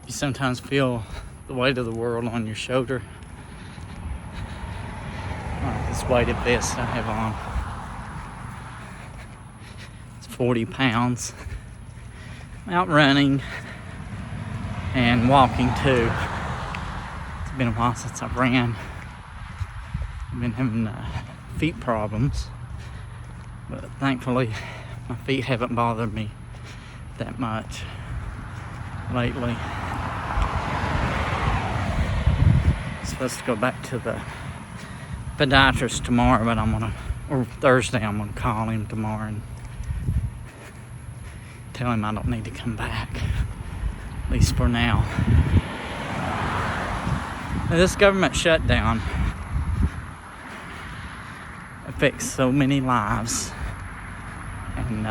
You sometimes feel the weight of the world on your shoulder. Like this weighted vest I have on. It's 40 pounds. I'm out running and walking too. It's been a while since I've ran. I've been having feet problems, but thankfully my feet haven't bothered me that much lately. I'm supposed to go back to the podiatrist tomorrow, but or Thursday, I'm gonna call him tomorrow and tell him I don't need to come back, at least for now. Now, this government shutdown affects so many lives, and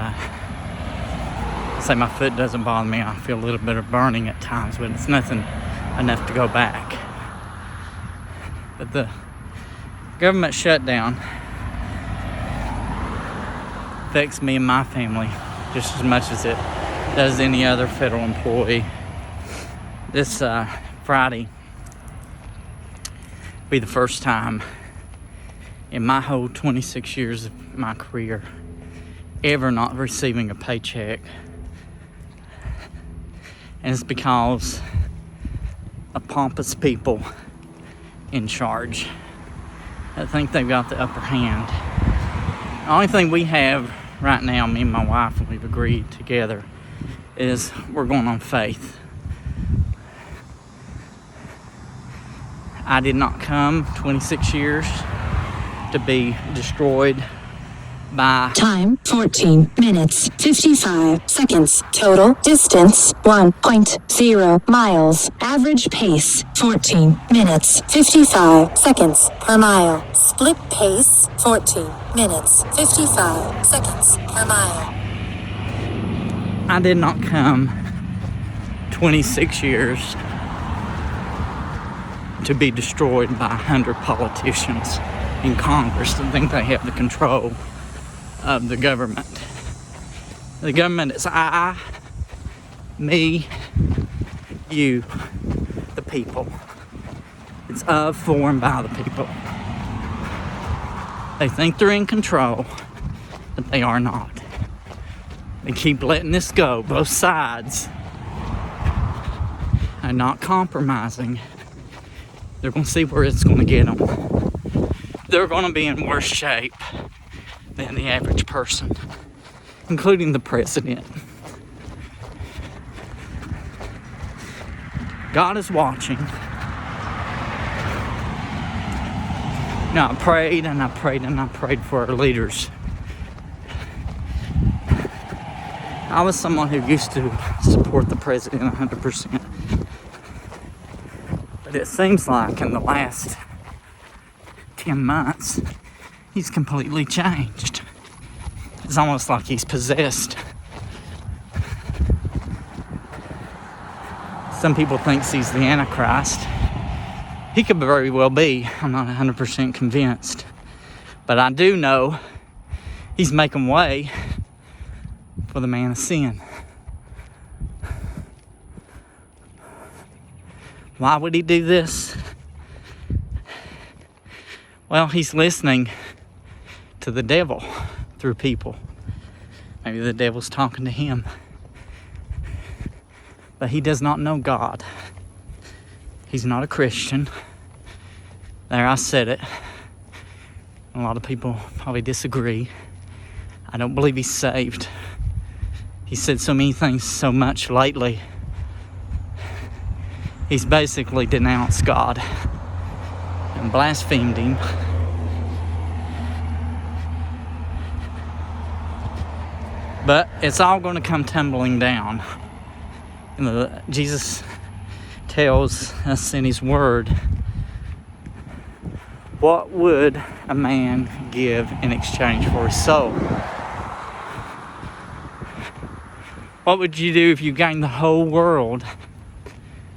say my foot doesn't bother me. I feel a little bit of burning at times, but it's nothing enough to go back. But the government shutdown affects me and my family just as much as it does any other federal employee. This Friday will be the first time in my whole 26 years of my career ever not receiving a paycheck. And it's because of pompous people in charge. I think they've got the upper hand. The only thing we have right now, me and my wife, and we've agreed together, is we're going on faith. I did not come 26 years to be destroyed by... Time 14 minutes 55 seconds. Total distance 1.0 miles. Average pace 14 minutes 55 seconds per mile. Split pace 14 minutes 55 seconds per mile. I did not come 26 years to be destroyed by 100 politicians in Congress that think they have the control of the government. The government is I, me, you, the people. It's of, for, and by the people. They think they're in control, but they are not. They keep letting this go, both sides, and not compromising. They're going to see where it's going to get them. They're going to be in worse shape than the average person, including the president. God is watching. Now, I prayed and I prayed and I prayed for our leaders. I was someone who used to support the president 100%. But it seems like in the last 10 months, he's completely changed. It's almost like he's possessed. Some people think he's the Antichrist. He could very well be. I'm not 100% convinced. But I do know he's making way for the man of sin. Why would he do this? Well, he's listening to the devil through people. Maybe the devil's talking to him. But he does not know God. He's not a Christian. There, I said it. A lot of people probably disagree. I don't believe he's saved. He said so many things so much lately. He's basically denounced God and blasphemed him. But it's all going to come tumbling down. Jesus tells us in his word, what would a man give in exchange for his soul? What would you do if you gained the whole world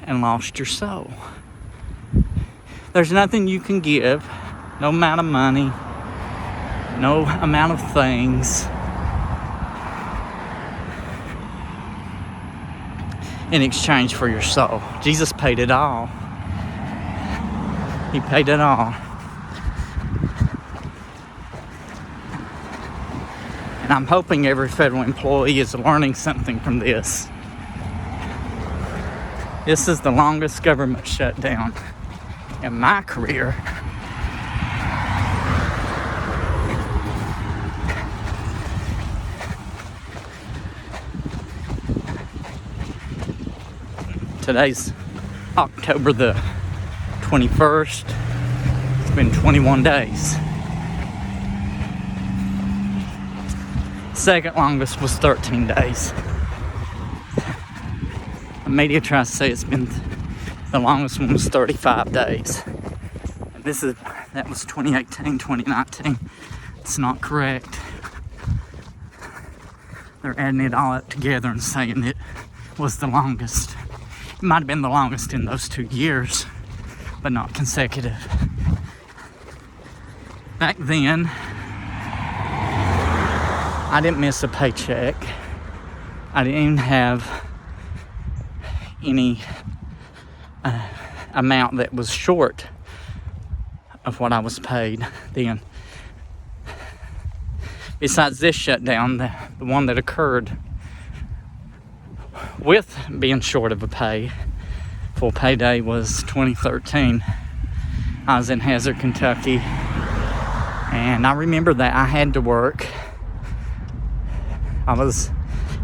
and lost your soul? There's nothing you can give, no amount of money, no amount of things. in exchange for your soul. Jesus paid it all. He paid it all. And I'm hoping every federal employee is learning something from this. This is the longest government shutdown in my career. Today's October the 21st. It's been 21 days. Second longest was 13 days. The media tries to say it's been the longest one was 35 days. That was 2018, 2019. It's not correct. They're adding it all up together and saying it was the longest. It might have been the longest in those 2 years, but not consecutive. Back then, I didn't miss a paycheck. I didn't even have any amount that was short of what I was paid then. Besides this shutdown, the one that occurred with being short of a pay, full payday, was 2013. I was in Hazard, Kentucky, and I remember that I had to work. I was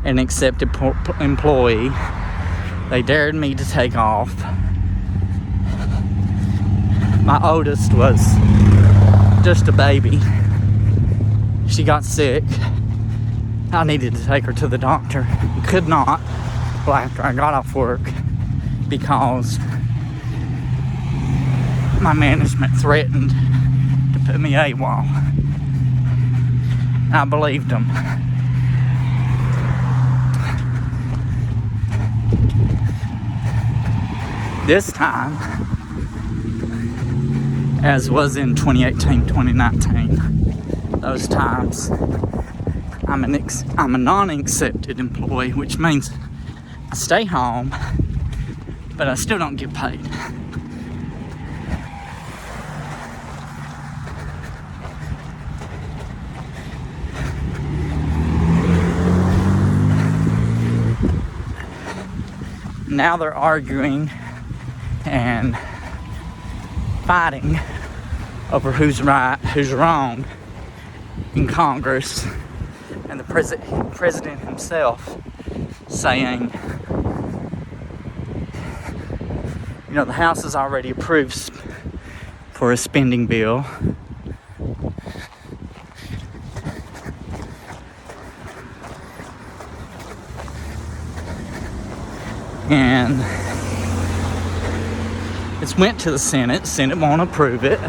an accepted employee. They dared me to take off. My oldest was just a baby. She got sick. I needed to take her to the doctor. Could not. Well, after I got off work, because my management threatened to put me AWOL. I believed them. This time, as was in 2018, 2019, those times, I'm a non-accepted employee, which means I stay home, but I still don't get paid. Now they're arguing and fighting over who's right, who's wrong in Congress, and the president himself saying, the House has already approved for a spending bill. And it's went to the Senate. Senate won't approve it.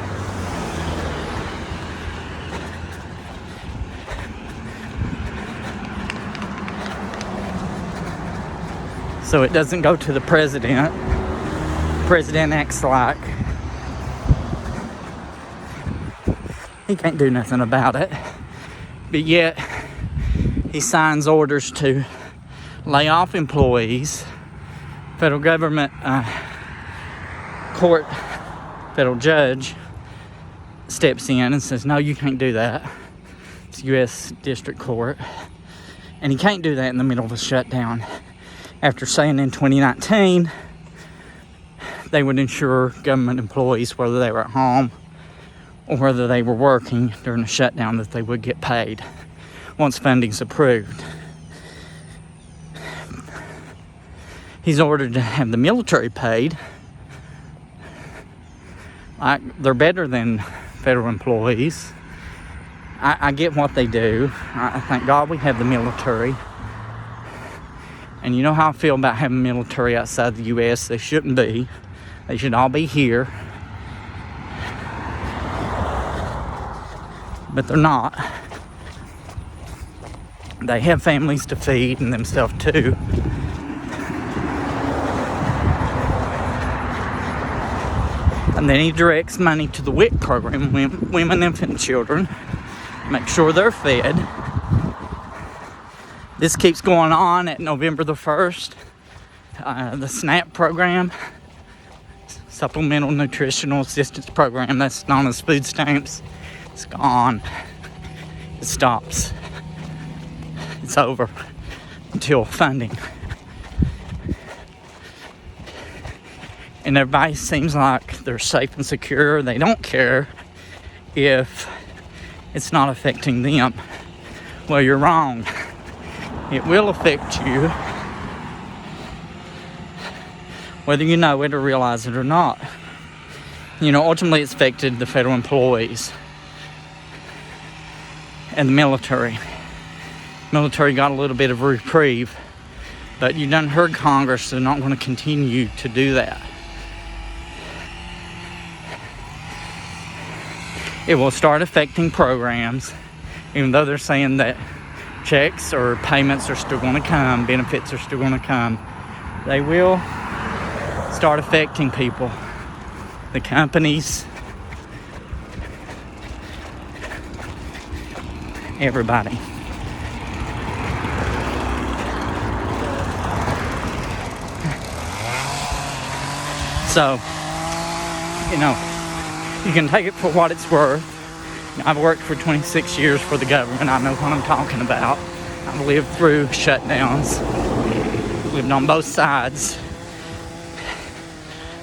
So it doesn't go to the president. President acts like he can't do nothing about it, but yet he signs orders to lay off employees. Federal government court, federal judge steps in and says, no, you can't do that. It's U.S. District Court, and he can't do that in the middle of a shutdown, after saying in 2019 they would ensure government employees, whether they were at home or whether they were working during a shutdown, that they would get paid once funding's approved. He's ordered to have the military paid. They're better than federal employees. I get what they do. I thank God we have the military. And you know how I feel about having military outside the U.S. They shouldn't be. They should all be here. But they're not. They have families to feed and themselves too. And then he directs money to the WIC program, Women, Infant, and Children. Make sure they're fed. This keeps going on at November the 1st. The SNAP program, Supplemental Nutritional Assistance Program, that's known as food stamps, it's gone. It stops. It's over until funding. And everybody seems like they're safe and secure. They don't care if it's not affecting them. Well, you're wrong. It will affect you, whether you know it or realize it or not. You know, ultimately it's affected the federal employees and the military. Military got a little bit of a reprieve, but you done heard Congress, they're not going to continue to do that. It will start affecting programs, even though they're saying that checks or payments are still going to come, benefits are still going to come. They will start affecting people, the companies, everybody. So, you know, you can take it for what it's worth. I've worked for 26 years for the government. I know what I'm talking about. I've lived through shutdowns, lived on both sides.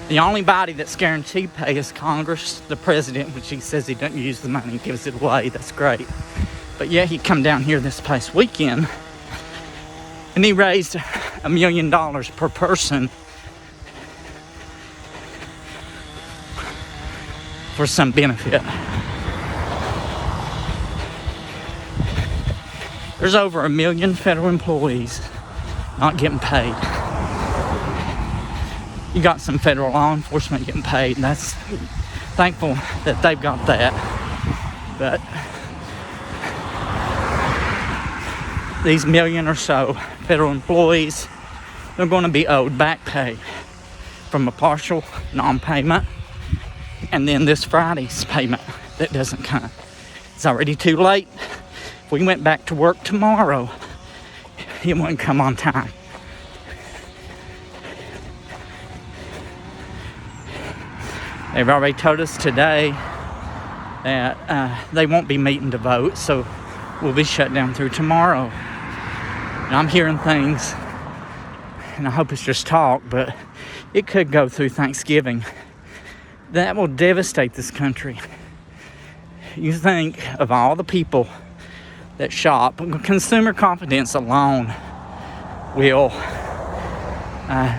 The only body that's guaranteed pay is Congress, the president, which he says he doesn't use the money, he gives it away. That's great. But yeah, he come down here this past weekend and he raised $1 million per person for some benefit. There's over 1 million federal employees not getting paid. You got some federal law enforcement getting paid, and that's thankful that they've got that. But these million or so federal employees, they're going to be owed back pay from a partial non-payment, and then this Friday's payment that doesn't come. It's already too late. If we went back to work tomorrow, it wouldn't come on time. They've already told us today that they won't be meeting to vote, so we'll be shut down through tomorrow. And I'm hearing things, and I hope it's just talk, but it could go through Thanksgiving. That will devastate this country. You think of all the people that shop, consumer confidence alone will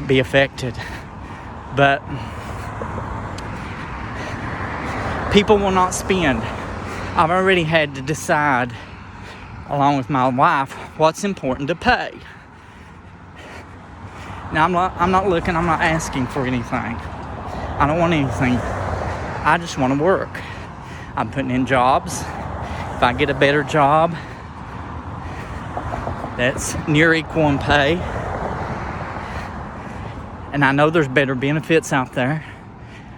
be affected. But people will not spend. I've already had to decide, along with my wife, what's important to pay. Now, I'm not looking, I'm not asking for anything. I don't want anything. I just want to work. I'm putting in jobs. If I get a better job that's near equal in pay, and I know there's better benefits out there,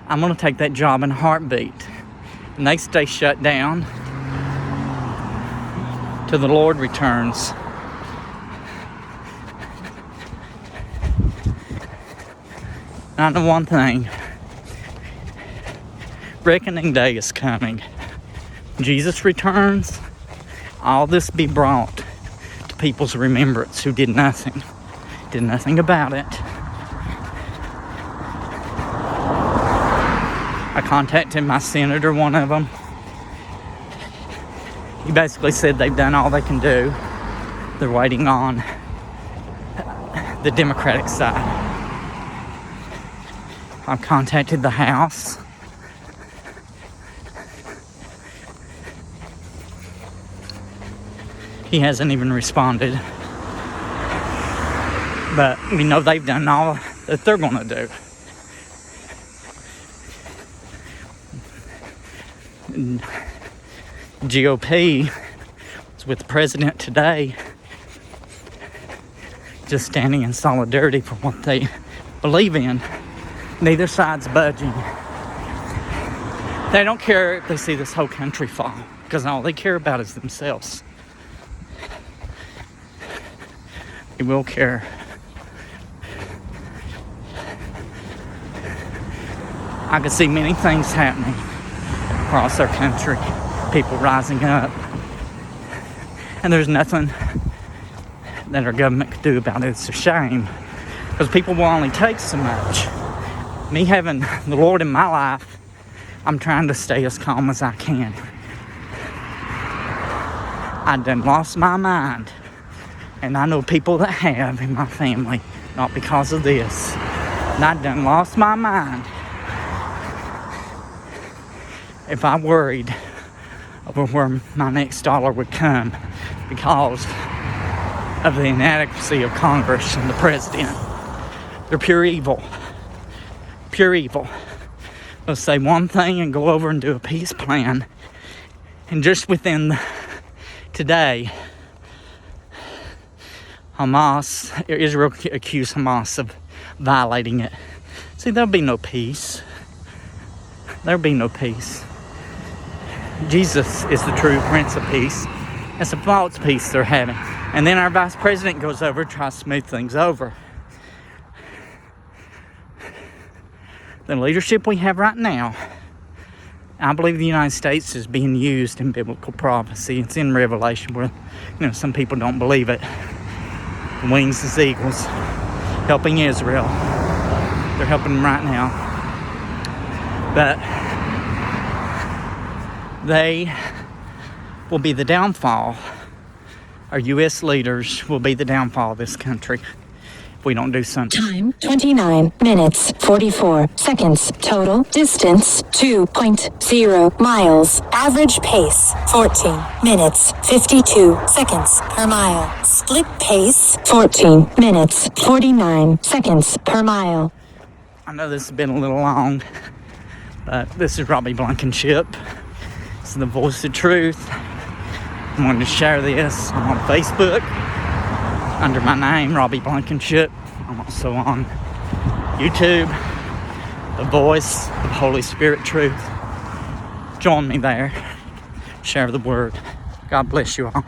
I'm going to take that job in a heartbeat. And they stay shut down till the Lord returns. And I know one thing. Reckoning day is coming. Jesus returns. All this be brought to people's remembrance who did nothing about it. I contacted my senator, one of them. He basically said they've done all they can do. They're waiting on the Democratic side. I've contacted the House. He hasn't even responded. But we know they've done all that they're going to do. And GOP was with the president today, just standing in solidarity for what they believe in. Neither side's budging. They don't care if they see this whole country fall, because all they care about is themselves. They will care. I could see many things happening across our country, people rising up, and there's nothing that our government could do about it. It's a shame, because people will only take so much. Me having the Lord in my life, I'm trying to stay as calm as I can. I done lost my mind, and I know people that have in my family, not because of this. And I done lost my mind if I worried over where my next dollar would come because of the inadequacy of Congress and the president. They're pure evil. Pure evil. They'll say one thing and go over and do a peace plan. And just within today, Israel accused Hamas of violating it. See, there'll be no peace. There'll be no peace. Jesus is the true Prince of Peace. It's a false peace they're having. And then our vice president goes over and tries to smooth things over. The leadership we have right now, I believe the United States is being used in biblical prophecy. It's in Revelation where, some people don't believe it. The wings as eagles, helping Israel. They're helping them right now. But they will be the downfall. Our U.S. leaders will be the downfall of this country if we don't do something. Time 29 minutes 44 seconds. Total distance 2.0 miles. Average pace 14 minutes 52 seconds per mile. Split pace 14 minutes 49 seconds per mile. I know this has been a little long, but this is Robbie Blankenship. It's the voice of truth. I'm going to share this. I'm on Facebook under my name, Robbie Blankenship. I'm also on YouTube, the voice of Holy Spirit truth. Join me there. Share the word. God bless you all.